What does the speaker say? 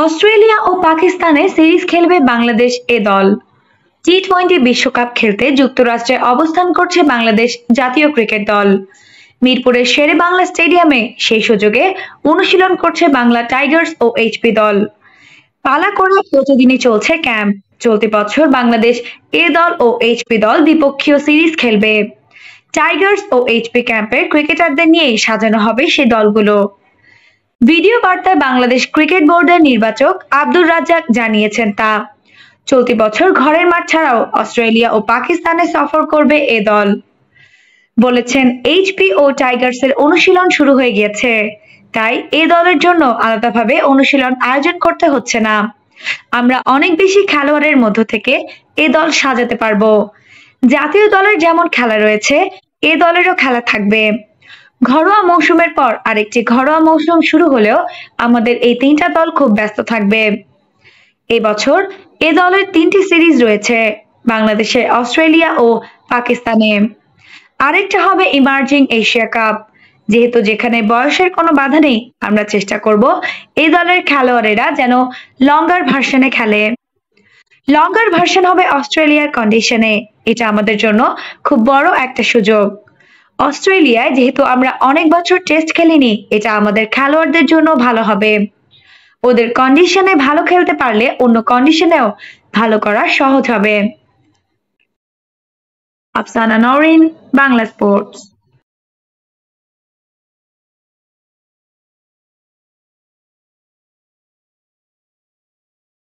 Australia ও পাকিস্তানে series খেলবে বাংলাদেশ এ দল। টি-20 বিশ্বকাপ খেলতে যুক্তরাষ্ট্রে অবস্থান করছে বাংলাদেশ জাতীয় ক্রিকেট দল। মিরপুরের শেরেবাংলা স্টেডিয়ামে সেই সুযোগে অনুশীলন করছে বাংলা টাইগার্স ও এইচপি দল। পালাকোড়া প্রতিদিনই চলছে ক্যাম্প। চলতি বছর বাংলাদেশ এ দল ও এইচপি দল দ্বিপক্ষীয় সিরিজ খেলবে। টাইগার্স ও এইচপি ক্যাম্পের ক্রিকেটারদের নিয়েই সাজানো হবে সে দলগুলো। ভিডিও বার্তায় বাংলাদেশ ক্রিকেট বোর্ডের নির্বাচক আব্দুর রাজ্জাক জানিয়েছেন তা। চলতি বছর ঘরের মাঠ ছাড়াও অস্ট্রেলিয়া ও পাকিস্তানে সফর করবে এ দল। বলেছেন এইচপি ও টাইগার্সের অনুশীলন শুরু হয়ে গিয়েছে, তাই এ দলের জন্য আলাদাভাবে অনুশীলন আয়োজন করতে হচ্ছে না। আমরা অনেক বেশি খেলোয়াড়ের মধ্য থেকে এ দল সাজাতে পারবো। জাতীয় দলের যেমন খেলা রয়েছে এ দলেরও খেলা থাকবে। ঘরোয়া মৌসুমের পর আরেকটি ঘরোয়া মৌসুম শুরু হলেও আমাদের এই তিনটা দল খুব ব্যস্ত থাকবে। এবছর এ দলের 3টি সিরিজ রয়েছে, বাংলাদেশে, অস্ট্রেলিয়া ও পাকিস্তানে। আরেকটা হবে ইমার্জিং এশিয়া কাপ। যেহেতু যেখানে বয়সের কোনো বাধা নেই, আমরা চেষ্টা করব এই দলের খেলোয়াড়েরা যেন লঙ্গার ভার্সনে খেলে। লঙ্গার ভার্সন হবে অস্ট্রেলিয়ার কন্ডিশনে। এটা আমাদের জন্য খুব বড় একটা সুযোগ। অস্ট্রেলিয়ায় যেহেতু আমরা অনেক বছর টেস্ট খেলিনি, এটা আমাদের খেলোয়াড়দের জন্য ভালো হবে। ওদের কন্ডিশনে ভালো খেলতে পারলে অন্য কন্ডিশনেও ভালো করা সহজ হবে। আফসানা নওরিন, বাংলা স্পোর্টস।